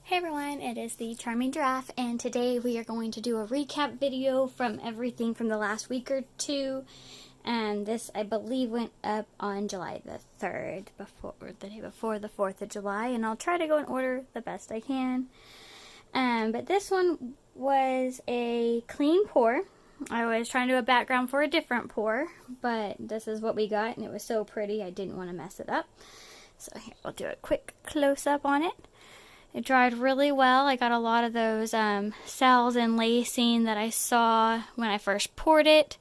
Hey everyone, it is the Charming Giraffe, and today we are going to do a recap video from everything from the last week or two. And this, I believe, went up on July the 3rd, the day before the 4th of July, and I'll try to go in order the best I can. But this one was a clean pour. I was trying to do a background for a different pour, but this is what we got, and it was so pretty I didn't want to mess it up. So here, I'll do a quick close-up on it. It dried really well. I got a lot of those cells and lacing that I saw when I first poured it.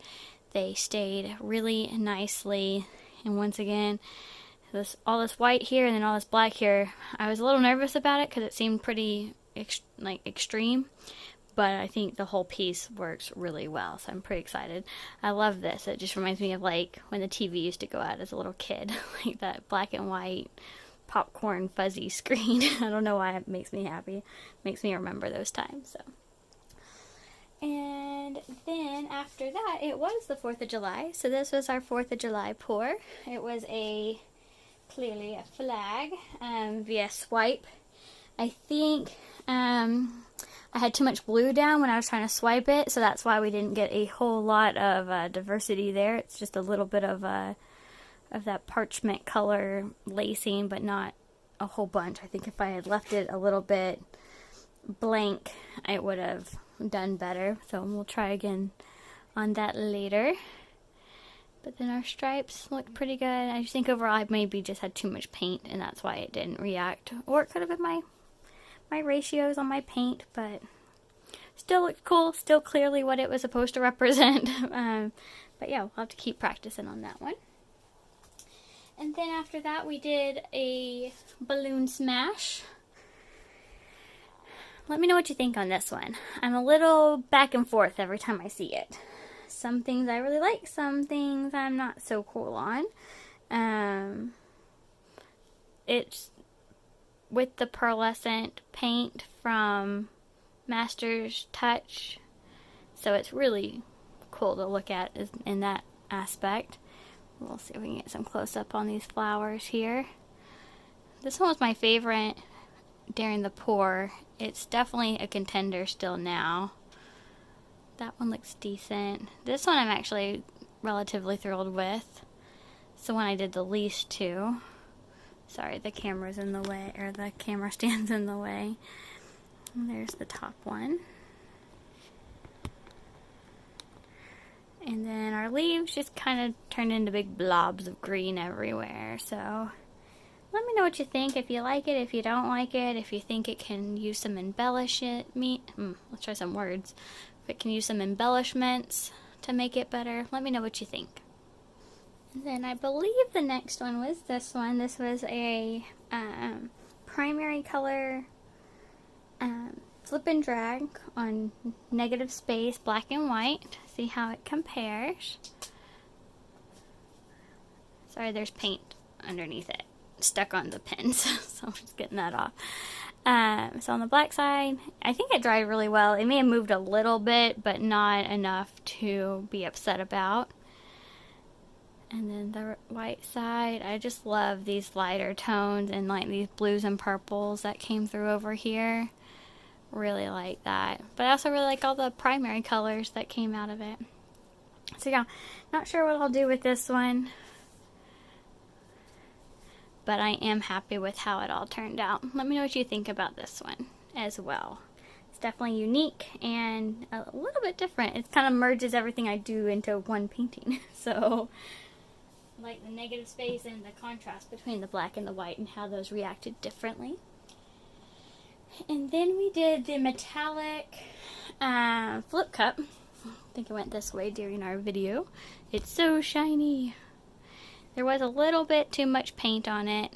They stayed really nicely. And once again, all this white here and then all this black here, I was a little nervous about it because it seemed pretty extreme. But I think the whole piece works really well, so I'm pretty excited. I love this. It just reminds me of like when the TV used to go out as a little kid, like that black and white popcorn fuzzy screen. I don't know why it makes me happy. It makes me remember those times. So, and then after that, it was the 4th of July. So this was our 4th of July pour. It was clearly a flag via swipe. I think I had too much glue down when I was trying to swipe it, so that's why we didn't get a whole lot of diversity there. It's just a little bit of that parchment color lacing, but not a whole bunch. I think if I had left it a little bit blank, it would have done better. So we'll try again on that later. But then our stripes look pretty good. I just think overall I maybe just had too much paint, and that's why it didn't react. Or it could have been my ratios on my paint, but still looked cool. Still clearly what it was supposed to represent. But yeah, we'll have to keep practicing on that one. And then after that, we did a balloon smash. Let me know what you think on this one. I'm a little back and forth every time I see it. Some things I really like, some things I'm not so cool on. It's with the pearlescent paint from Master's Touch, so it's really cool to look at in that aspect. We'll see if we can get some close-up on these flowers here. This one was my favorite during the pour. It's definitely a contender still now. That one looks decent. This one I'm actually relatively thrilled with. It's the one I did the least to. Sorry, the camera's in the way, or the camera stand's in the way. And there's the top one. And then our leaves just kind of turned into big blobs of green everywhere. So let me know what you think. If you like it, if you don't like it, if you think it can use some embellishment. Let's try some words. If it can use some embellishments to make it better, let me know what you think. And then I believe the next one was this one. This was a primary color flip and drag on negative space, black and white. See how it compares. Sorry, there's paint underneath it, stuck on the pins, so I'm just getting that off. So on the black side, I think it dried really well. It may have moved a little bit, but not enough to be upset about. And then the white side, I just love these lighter tones and like these blues and purples that came through over here. Really like that. But I also really like all the primary colors that came out of it. So yeah, not sure what I'll do with this one, but I am happy with how it all turned out. Let me know what you think about this one as well. It's definitely unique and a little bit different. It kind of merges everything I do into one painting. So like the negative space and the contrast between the black and the white and how those reacted differently. And then we did the metallic flip cup. I think it went this way during our video. It's so shiny. There was a little bit too much paint on it,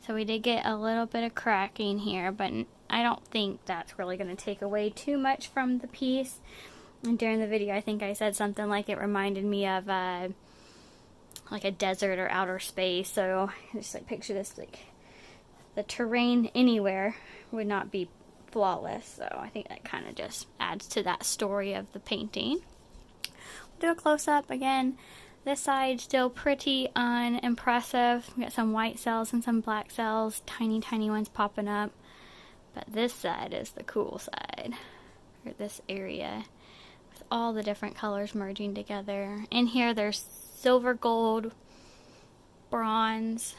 so we did get a little bit of cracking here, but I don't think that's really going to take away too much from the piece. And during the video, I think I said something like it reminded me of like a desert or outer space. So just like picture this, like the terrain anywhere would not be flawless. So I think that kind of just adds to that story of the painting. We'll do a close-up again. This side still pretty unimpressive. We got some white cells and some black cells, tiny ones popping up. But this side is the cool side, or this area, with all the different colors merging together. In here there's silver, gold, bronze,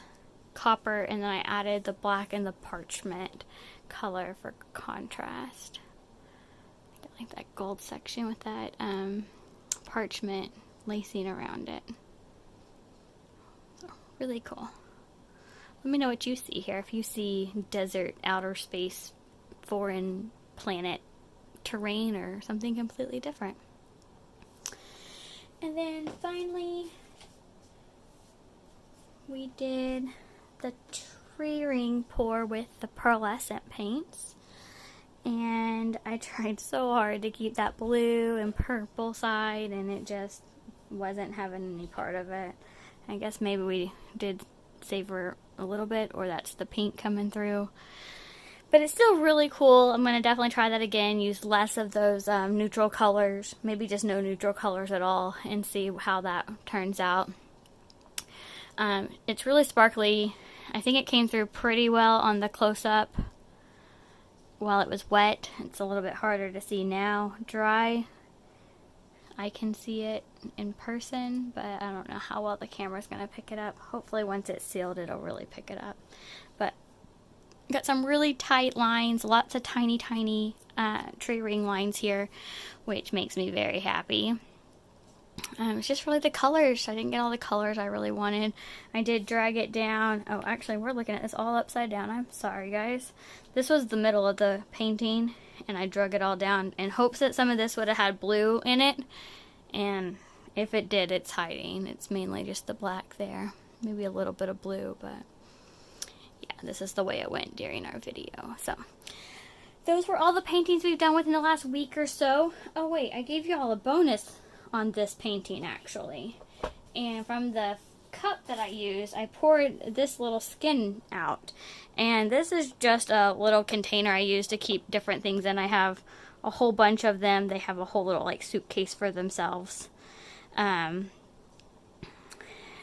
copper, and then I added the black and the parchment color for contrast. I like that gold section with that parchment lacing around it. So, really cool. Let me know what you see here. If you see desert, outer space, foreign planet terrain, or something completely different. And then finally, we did the tree ring pour with the pearlescent paints. And I tried so hard to keep that blue and purple side, and it just wasn't having any part of it. I guess maybe we did savor a little bit, or that's the pink coming through. But it's still really cool. I'm going to definitely try that again. Use less of those neutral colors. Maybe just no neutral colors at all, and see how that turns out. It's really sparkly. I think it came through pretty well on the close-up while it was wet. It's a little bit harder to see now. Dry, I can see it in person, but I don't know how well the camera's going to pick it up. Hopefully once it's sealed it'll really pick it up. But got some really tight lines, lots of tiny tree ring lines here, which makes me very happy. It's just really the colors. I didn't get all the colors I really wanted. I did drag it down. Oh, actually, we're looking at this all upside down. I'm sorry, guys. This was the middle of the painting, and I drug it all down in hopes that some of this would have had blue in it. And if it did, it's hiding. It's mainly just the black there. Maybe a little bit of blue, but yeah, this is the way it went during our video. So those were all the paintings we've done within the last week or so. Oh, wait, I gave you all a bonus on this painting, actually. And from the cup that I used, I poured this little skin out. And this is just a little container I use to keep different things in. I have a whole bunch of them. They have a whole little like suitcase for themselves.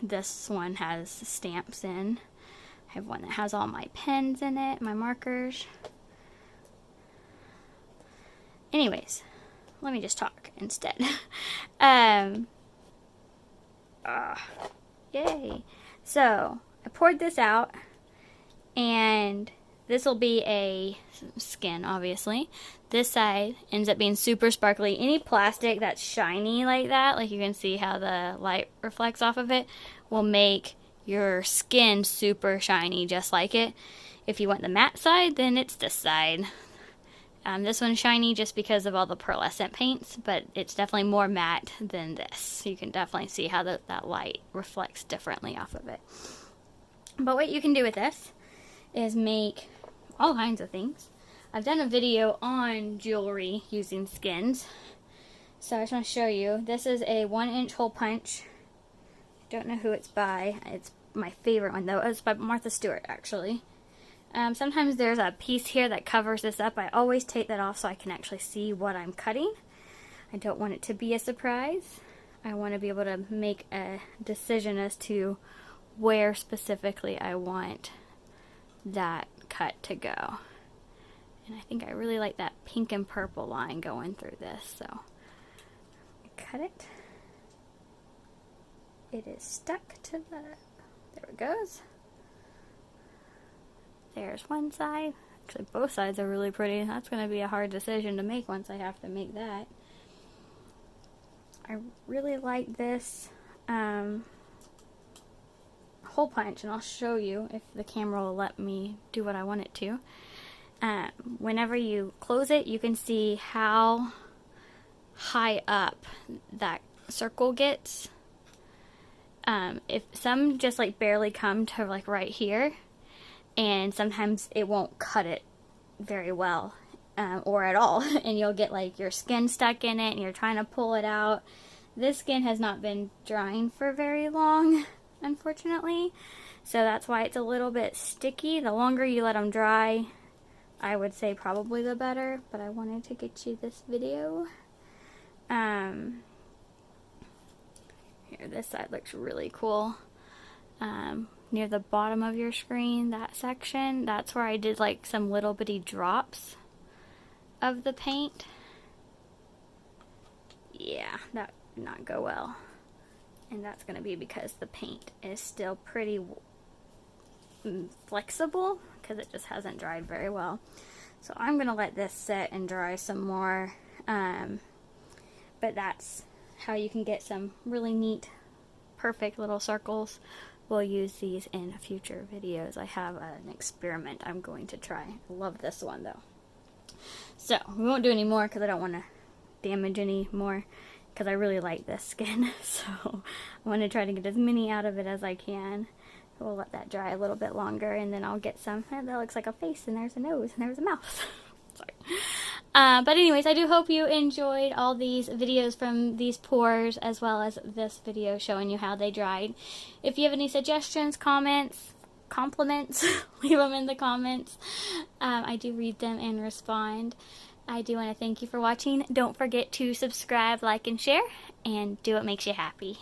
This one has stamps in. I have one that has all my pens in it, my markers. Anyways, let me just talk instead. Yay. So, I poured this out, and this will be a skin, obviously. This side ends up being super sparkly. Any plastic that's shiny like that, like you can see how the light reflects off of it, will make your skin super shiny just like it. If you want the matte side, then it's this side. This one's shiny just because of all the pearlescent paints, but it's definitely more matte than this. You can definitely see how that light reflects differently off of it. But what you can do with this is make all kinds of things. I've done a video on jewelry using skins, so I just want to show you. This is a 1-inch hole punch. I don't know who it's by. It's my favorite one though. It's by Martha Stewart, actually. Sometimes there's a piece here that covers this up. I always take that off so I can actually see what I'm cutting. I don't want it to be a surprise. I want to be able to make a decision as to where specifically I want that cut to go. And I think I really like that pink and purple line going through this, so I cut it. It is stuck to the, there it goes. There's one side. Actually, both sides are really pretty. That's going to be a hard decision to make once I have to make that. I really like this hole punch, and I'll show you if the camera will let me do what I want it to. Whenever you close it, you can see how high up that circle gets. If some just like barely come to like right here, and sometimes it won't cut it very well or at all, and you'll get like your skin stuck in it and you're trying to pull it out. This skin has not been drying for very long, unfortunately, so that's why it's a little bit sticky. The longer you let them dry, I would say probably the better, but I wanted to get you this video. Here, this side looks really cool. near the bottom of your screen, that section, that's where I did like some little bitty drops of the paint. Yeah, that did not go well. And that's going to be because the paint is still pretty flexible because it just hasn't dried very well. So I'm going to let this sit and dry some more. But that's how you can get some really neat, perfect little circles. We'll use these in future videos. I have an experiment I'm going to try. I love this one though. So we won't do any more because I don't want to damage any more, because I really like this skin. So I want to try to get as many out of it as I can. We'll let that dry a little bit longer, and then I'll get some. That looks like a face, and there's a nose, and there's a mouth. Sorry. But anyways, I do hope you enjoyed all these videos from these pours, as well as this video showing you how they dried. If you have any suggestions, comments, compliments, leave them in the comments. I do read them and respond. I do want to thank you for watching. Don't forget to subscribe, like, and share, and do what makes you happy.